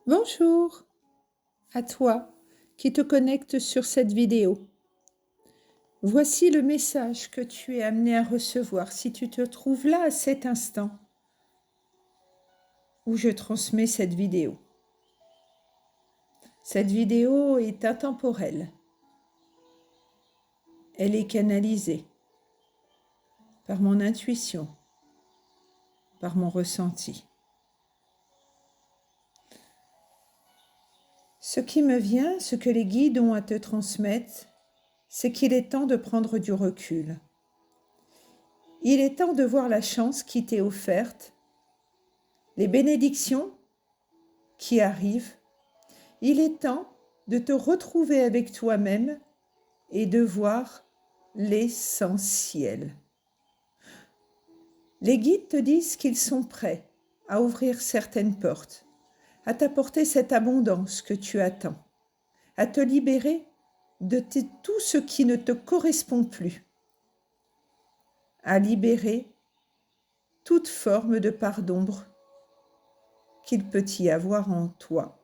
Bonjour à toi qui te connecte sur cette vidéo. Voici le message que tu es amené à recevoir si tu te trouves là à cet instant où je transmets cette vidéo. Cette vidéo est intemporelle. Elle est canalisée par mon intuition, par mon ressenti. Ce qui me vient, ce que les guides ont à te transmettre, c'est qu'il est temps de prendre du recul. Il est temps de voir la chance qui t'est offerte, les bénédictions qui arrivent. Il est temps de te retrouver avec toi-même et de voir l'essentiel. Les guides te disent qu'ils sont prêts à ouvrir certaines portes, à t'apporter cette abondance que tu attends, à te libérer de tout ce qui ne te correspond plus, à libérer toute forme de part d'ombre qu'il peut y avoir en toi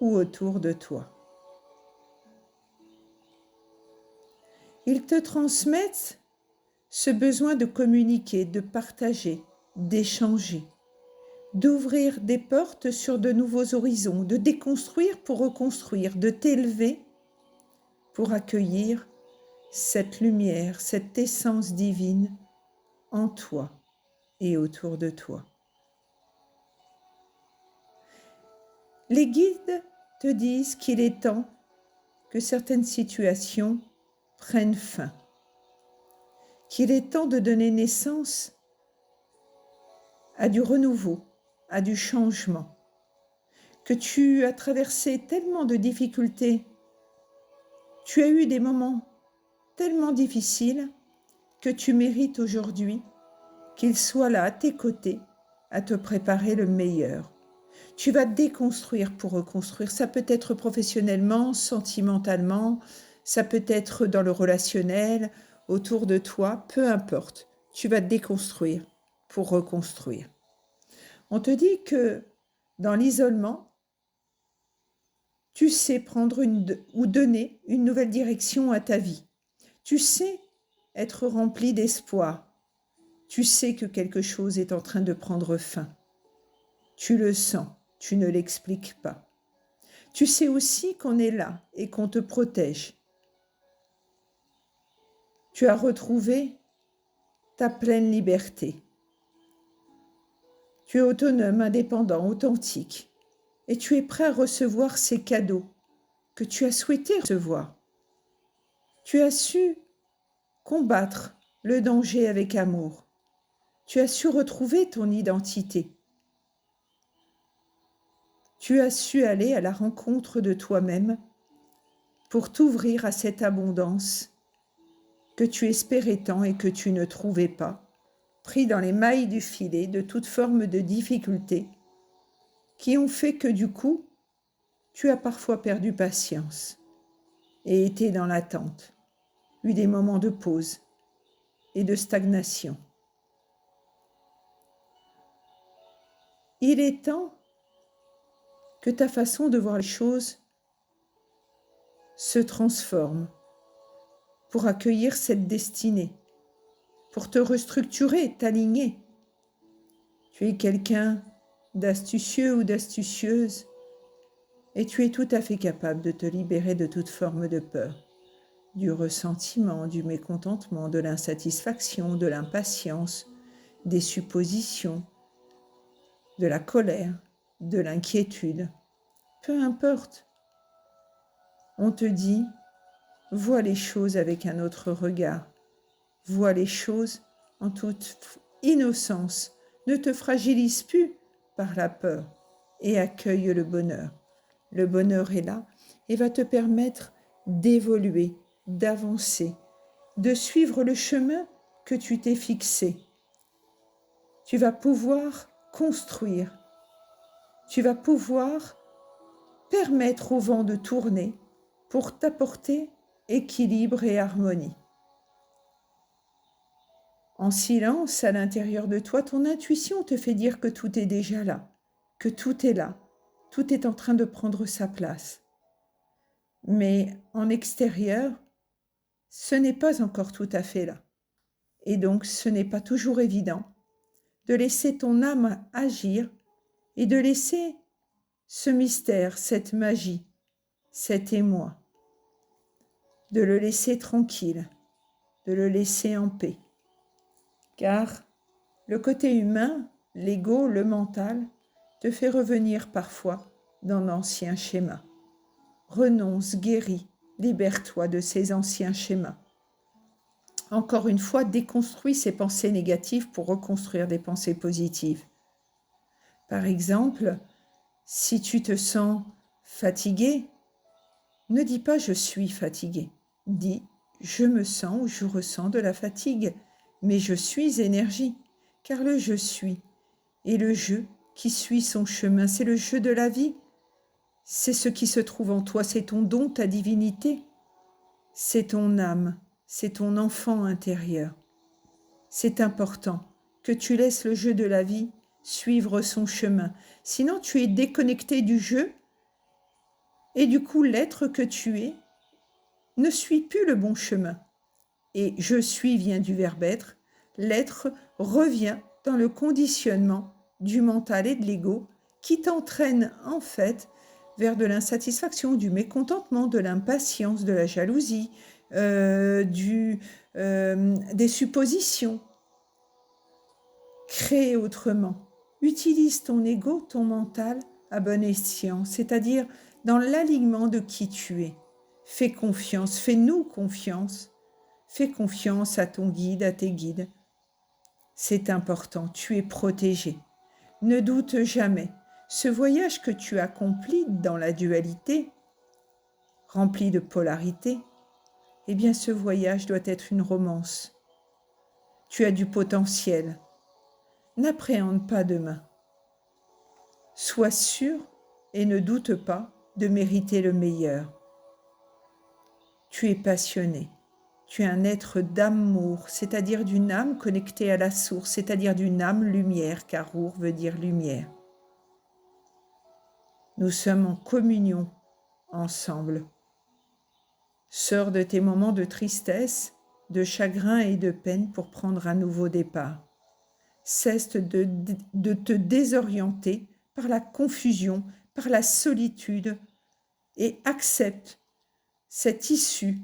ou autour de toi. Ils te transmettent ce besoin de communiquer, de partager, d'échanger, d'ouvrir des portes sur de nouveaux horizons, de déconstruire pour reconstruire, de t'élever pour accueillir cette lumière, cette essence divine en toi et autour de toi. Les guides te disent qu'il est temps que certaines situations prennent fin, qu'il est temps de donner naissance à du renouveau, à du changement, que tu as traversé tellement de difficultés, tu as eu des moments tellement difficiles que tu mérites aujourd'hui qu'il soit là à tes côtés à te préparer le meilleur. Tu vas déconstruire pour reconstruire. Ça peut être professionnellement, sentimentalement, ça peut être dans le relationnel, autour de toi, peu importe. Tu vas déconstruire pour reconstruire. On te dit que dans l'isolement, tu sais prendre ou donner une nouvelle direction à ta vie. Tu sais être rempli d'espoir. Tu sais que quelque chose est en train de prendre fin. Tu le sens, tu ne l'expliques pas. Tu sais aussi qu'on est là et qu'on te protège. Tu as retrouvé ta pleine liberté. Tu es autonome, indépendant, authentique. Et tu es prêt à recevoir ces cadeaux que tu as souhaité recevoir. Tu as su combattre le danger avec amour. Tu as su retrouver ton identité. Tu as su aller à la rencontre de toi-même pour t'ouvrir à cette abondance que tu espérais tant et que tu ne trouvais pas, pris dans les mailles du filet de toute forme de difficultés qui ont fait que du coup, tu as parfois perdu patience et été dans l'attente, eu des moments de pause et de stagnation. Il est temps que ta façon de voir les choses se transforme pour accueillir cette destinée, pour te restructurer, t'aligner. Tu es quelqu'un d'astucieux ou d'astucieuse et tu es tout à fait capable de te libérer de toute forme de peur, du ressentiment, du mécontentement, de l'insatisfaction, de l'impatience, des suppositions, de la colère, de l'inquiétude. Peu importe. On te dit, vois les choses avec un autre regard. Vois les choses en toute innocence. Ne te fragilise plus par la peur et accueille le bonheur. Le bonheur est là et va te permettre d'évoluer, d'avancer, de suivre le chemin que tu t'es fixé. Tu vas pouvoir construire. Tu vas pouvoir permettre au vent de tourner pour t'apporter équilibre et harmonie. En silence, à l'intérieur de toi, ton intuition te fait dire que tout est déjà là, que tout est là, Tout est en train de prendre sa place. Mais en extérieur, ce n'est pas encore tout à fait là. Et donc, ce n'est pas toujours évident de laisser ton âme agir et de laisser ce mystère, cette magie, cet émoi, de le laisser tranquille, de le laisser en paix. Car le côté humain, l'ego, le mental, te fait revenir parfois dans d'anciens schémas. Renonce, guéris, libère-toi de ces anciens schémas. Encore une fois, déconstruis ces pensées négatives pour reconstruire des pensées positives. Par exemple, si tu te sens fatigué, ne dis pas « je suis fatigué ». Dis « je me sens ou je ressens de la fatigue, mais je suis énergie ». Car le « je suis » et le « je » qui suit son chemin, c'est le jeu de la vie. C'est ce qui se trouve en toi, c'est ton don, ta divinité. C'est ton âme, c'est ton enfant intérieur. C'est important que tu laisses le jeu de la vie suivre son chemin. Sinon, tu es déconnecté du jeu et du coup, l'être que tu es ne suit plus le bon chemin. Et « je suis » vient du verbe être. L'être revient dans le conditionnement du mental et de l'ego qui t'entraîne en fait vers de l'insatisfaction, du mécontentement, de l'impatience, de la jalousie, des suppositions. Crée autrement. Utilise ton ego, ton mental à bon escient, c'est-à-dire dans l'alignement de qui tu es. Fais confiance, fais-nous confiance. Fais confiance à ton guide, à tes guides. C'est important, tu es protégé. Ne doute jamais. Ce voyage que tu accomplis dans la dualité, rempli de polarité, eh bien ce voyage doit être une romance. Tu as du potentiel. N'appréhende pas demain. Sois sûr et ne doute pas de mériter le meilleur. Tu es passionné. Tu es un être d'amour, c'est-à-dire d'une âme connectée à la source, c'est-à-dire d'une âme lumière, car Rour veut dire lumière. Nous sommes en communion ensemble. Sors de tes moments de tristesse, de chagrin et de peine pour prendre un nouveau départ. Cesse de te désorienter par la confusion, par la solitude et accepte cette issue,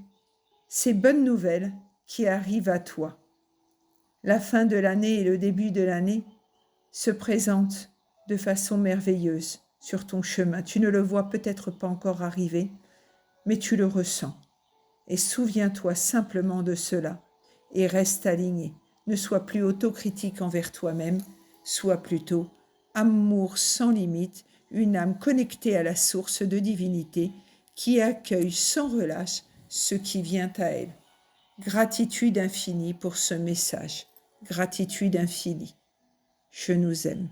ces bonnes nouvelles qui arrivent à toi. La fin de l'année et le début de l'année se présentent de façon merveilleuse sur ton chemin. Tu ne le vois peut-être pas encore arriver, mais tu le ressens. Et souviens-toi simplement de cela et reste aligné. Ne sois plus autocritique envers toi-même, sois plutôt amour sans limite, une âme connectée à la source de divinité qui accueille sans relâche ce qui vient à elle. Gratitude infinie pour ce message. Gratitude infinie. Je nous aime.